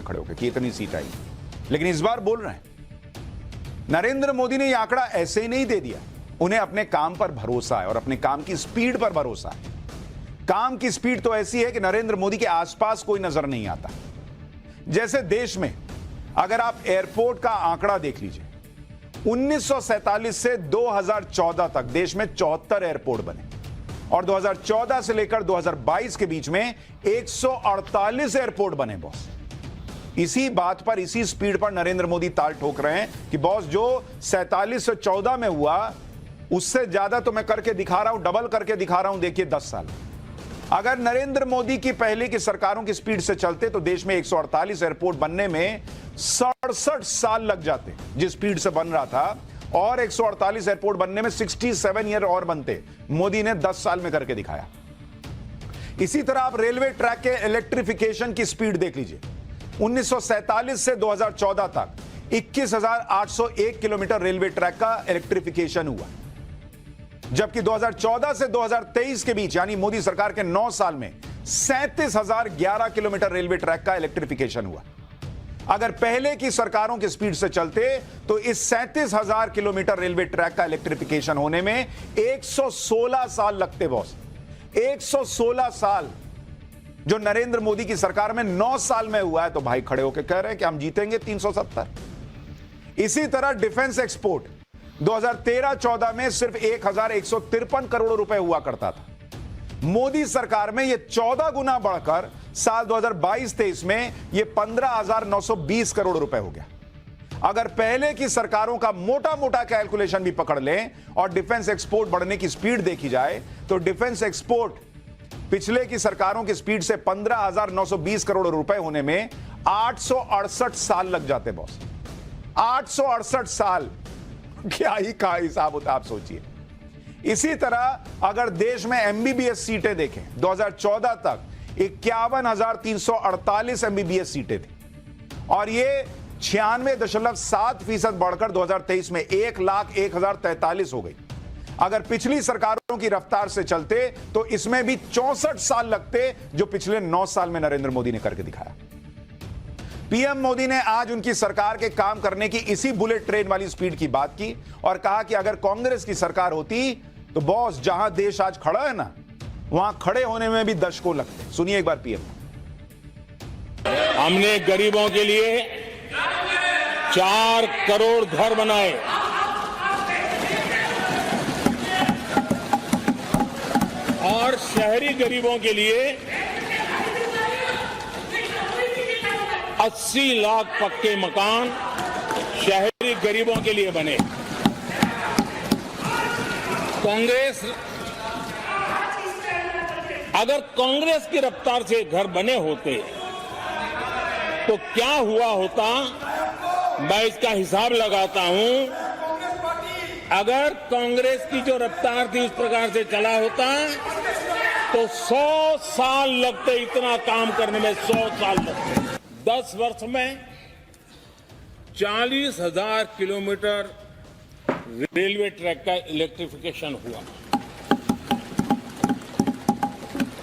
में खड़े होकर कि इतनी सीट आई, लेकिन इस बार बोल रहे हैं नरेंद्र मोदी ने यह आंकड़ा ऐसे ही नहीं दे दिया। उन्हें अपने काम पर भरोसा है और अपने काम की स्पीड पर भरोसा है। काम की स्पीड तो ऐसी है कि नरेंद्र मोदी के आसपास कोई नजर नहीं आता। जैसे देश में अगर आप एयरपोर्ट का आंकड़ा देख लीजिए, 1947 से 2014 तक देश में 74 एयरपोर्ट बने और 2014 से लेकर 2022 के बीच में 148 एयरपोर्ट बने। बॉस, इसी बात पर, इसी स्पीड पर नरेंद्र मोदी ताल ठोक रहे हैं कि बॉस जो 47 से 14 में हुआ उससे ज्यादा तो मैं करके दिखा रहा हूं, डबल करके दिखा रहा हूं, देखिए 10 साल। अगर नरेंद्र मोदी की पहले की सरकारों की स्पीड से चलते तो देश में 148 एयरपोर्ट बनने में 67 साल लग जाते जिस स्पीड से बन रहा था, और 148 एयरपोर्ट बनने में 67 ईयर और बनते। मोदी ने 10 साल में करके दिखाया। इसी तरह आप रेलवे ट्रैक के इलेक्ट्रिफिकेशन की स्पीड देख लीजिए। 1947 से 2014 तक 21,801 किलोमीटर रेलवे ट्रैक का इलेक्ट्रिफिकेशन हुआ, जबकि 2014 से 2023 के बीच यानी मोदी सरकार के 9 साल में 37,011 किलोमीटर रेलवे ट्रैक का इलेक्ट्रिफिकेशन हुआ। अगर पहले की सरकारों की स्पीड से चलते तो इस 37,000 किलोमीटर रेलवे ट्रैक का इलेक्ट्रिफिकेशन होने में 116 साल लगते। बॉस, 116 साल जो नरेंद्र मोदी की सरकार में 9 साल में हुआ है, तो भाई खड़े होकर कह रहे हैं कि हम जीतेंगे 370। इसी तरह डिफेंस एक्सपोर्ट 2013-14 में सिर्फ 1,153 करोड़ रुपए हुआ करता था। मोदी सरकार में यह 14 गुना बढ़कर साल 2022-23 में यह 15,920 करोड़ रुपए हो गया। अगर पहले की सरकारों का मोटा मोटा कैलकुलेशन भी पकड़ लें और डिफेंस एक्सपोर्ट बढ़ने की स्पीड देखी जाए तो डिफेंस एक्सपोर्ट पिछले की सरकारों की स्पीड से 15,920 करोड़ रुपए होने में 868 साल लग जाते। बॉस, 868 साल, क्या ही का हिसाब होता, आप सोचिए। इसी तरह अगर देश में एमबीबीएस सीटें देखें, 2014 तक 51,348 एमबीबीएस सीटें थी और ये 96.7% बढ़कर 2023 में 1,01,043 हो गई। अगर पिछली सरकारों की रफ्तार से चलते तो इसमें भी 64 साल लगते, जो पिछले 9 साल में नरेंद्र मोदी ने करके दिखाया। पीएम मोदी ने आज उनकी सरकार के काम करने की इसी बुलेट ट्रेन वाली स्पीड की बात की और कहा कि अगर कांग्रेस की सरकार होती तो बॉस, जहां देश आज खड़ा है ना, वहां खड़े होने में भी दशकों लगते। सुनिए एक बार पीएम। हमने गरीबों के लिए 4 करोड़ घर बनाए, और शहरी गरीबों के लिए 80 लाख पक्के मकान शहरी गरीबों के लिए बने। अगर कांग्रेस की रफ्तार से घर बने होते तो क्या हुआ होता, मैं इसका हिसाब लगाता हूं। अगर कांग्रेस की जो रफ्तार थी उस प्रकार से चला होता तो 100 साल लगते, इतना काम करने में 100 साल लगते। 10 वर्ष में 40,000 किलोमीटर रेलवे ट्रैक का इलेक्ट्रिफिकेशन हुआ।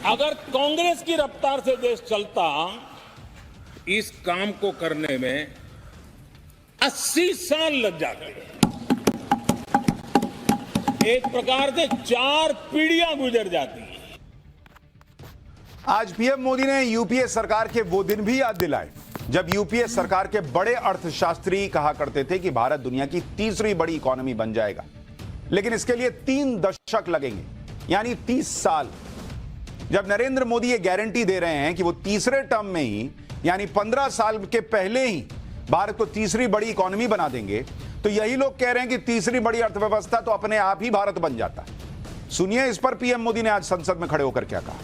अगर कांग्रेस की रफ्तार से देश चलता, इस काम को करने में 80 साल लग जाते। एक प्रकार से 4 पीढ़ियां गुजर जाती। आज पीएम मोदी ने यूपीए सरकार के वो दिन भी याद दिलाए जब यूपीए सरकार के बड़े अर्थशास्त्री कहा करते थे कि भारत दुनिया की तीसरी बड़ी इकोनॉमी बन जाएगा, लेकिन इसके लिए 3 दशक लगेंगे, यानी 30 साल। जब नरेंद्र मोदी ये गारंटी दे रहे हैं कि वो तीसरे टर्म में ही, यानी 15 साल के पहले ही भारत को तीसरी बड़ी इकोनॉमी बना देंगे, तो यही लोग कह रहे हैं कि तीसरी बड़ी अर्थव्यवस्था तो अपने आप ही भारत बन जाता। सुनिए इस पर पीएम मोदी ने आज संसद में खड़े होकर क्या कहा।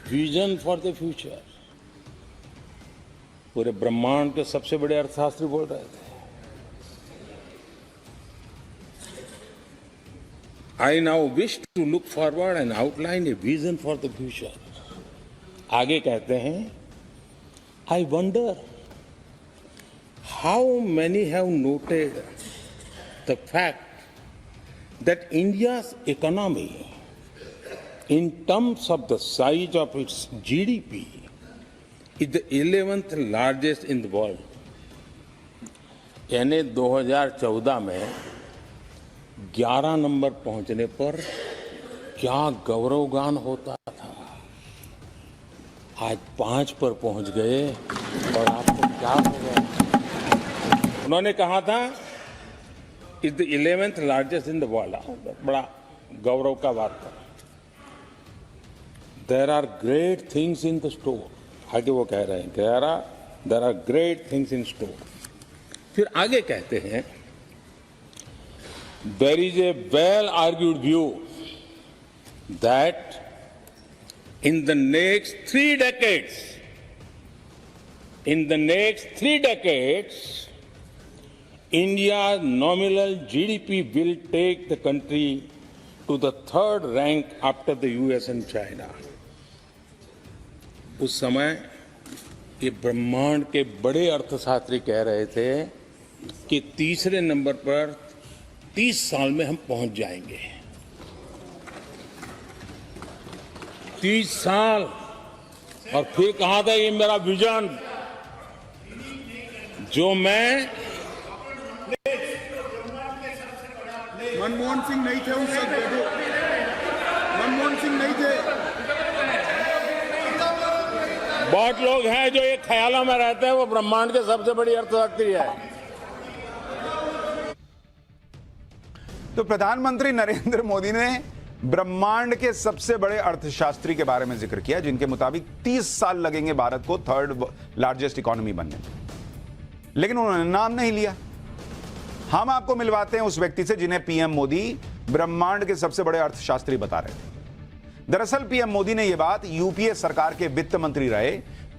विजन फॉर द फ्यूचर, पूरे ब्रह्मांड के सबसे बड़े अर्थशास्त्री बोल रहे थे। I now wish to look forward and outline a vision for the future. आगे कहते हैं, I wonder how many have noted the fact that India's economy, in terms of the size of its GDP, is the 11th largest in the world. यानी 2014 में 11 number पहुंचने पर क्या गौरवगान होता था। आज 5 पर पहुंच गए और आपको क्या हो गया। उन्होंने कहा था is the 11th largest in the world. बड़ा गौरव का बात था। There are great things in the store. आगे वो कह रहे हैं there are great things in store. फिर आगे कहते हैं there is a well argued view that in the next 3 decades, India's nominal GDP will take the country to the 3rd rank after the US and China. उस समय ये ब्रह्मांड के बड़े अर्थशास्त्री कह रहे थे कि तीसरे नंबर पर 30 साल में हम पहुंच जाएंगे। 30 साल। और फिर कहा था ये मेरा विजन जो मैं मनमोहन सिंह नहीं थे उस वक्त। मनमोहन सिंह नहीं थे। बहुत लोग हैं जो ये ख्यालों में रहते हैं वो ब्रह्मांड के सबसे बड़ी अर्थशास्त्री है। तो प्रधानमंत्री नरेंद्र मोदी ने ब्रह्मांड के सबसे बड़े अर्थशास्त्री के बारे में जिक्र किया जिनके मुताबिक 30 साल लगेंगे भारत को 3rd लार्जेस्ट इकोनॉमी बनने में। लेकिन उन्होंने नाम नहीं लिया। हम आपको मिलवाते हैं उस व्यक्ति से जिन्हें पीएम मोदी ब्रह्मांड के सबसे बड़े अर्थशास्त्री बता रहे थे। दरअसल पीएम मोदी ने यह बात यूपीए सरकार के वित्त मंत्री रहे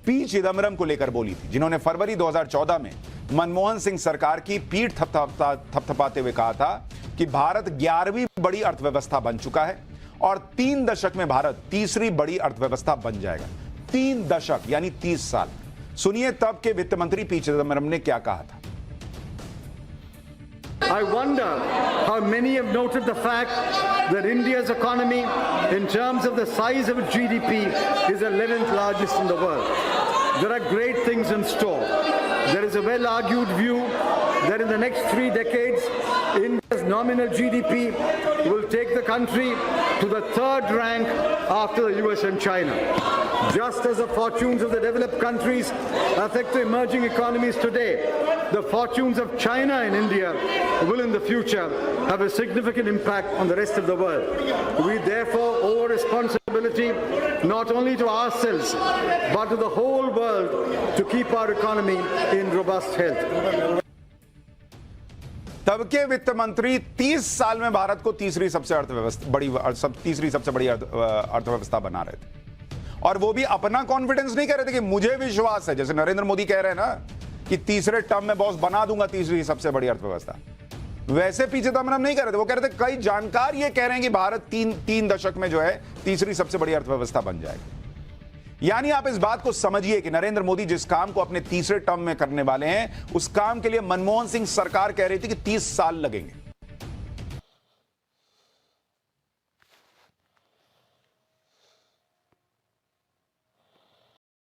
पी चिदम्बरम को लेकर बोली थी, जिन्होंने फरवरी 2014 में मनमोहन सिंह सरकार की पीठ थपथपाते हुए कहा था कि भारत 11वीं बड़ी अर्थव्यवस्था बन चुका है और 3 दशक में भारत तीसरी बड़ी अर्थव्यवस्था बन जाएगा। 3 दशक यानी 30 साल। सुनिए तब के वित्त मंत्री पी चिदम्बरम ने क्या कहा था। I wonder how many have noted the fact that India's economy, in terms of the size of its GDP, is the 11th largest in the world. There are great things in store. There is a well-argued view that in the next 3 decades, India's nominal GDP will take the country to the 3rd rank after the US and China. Just as the fortunes of the developed countries affect the emerging economies today, the fortunes of China and India will in the future have a significant impact on the rest of the world. We therefore owe a responsibility not only to ourselves but to the whole world to keep our economy in robust health. तब के वित्त मंत्री 30 साल में भारत को तीसरी सबसे बड़ी अर्थव्यवस्था बना रहे थे और वो भी अपना कॉन्फिडेंस नहीं कह रहे थे कि मुझे विश्वास है, जैसे नरेंद्र मोदी कह रहे हैं ना कि तीसरे टर्म में बॉस बना दूंगा तीसरी सबसे बड़ी अर्थव्यवस्था। वैसे पी चिदम्बरम नहीं कह रहे थे। वो कह रहे थे कई जानकार ये कह रहे हैं कि भारत तीन दशक में जो है तीसरी सबसे बड़ी अर्थव्यवस्था बन जाएगी। यानी आप इस बात को समझिए कि नरेंद्र मोदी जिस काम को अपने तीसरे टर्म में करने वाले हैं उस काम के लिए मनमोहन सिंह सरकार कह रही थी कि 30 साल लगेंगे।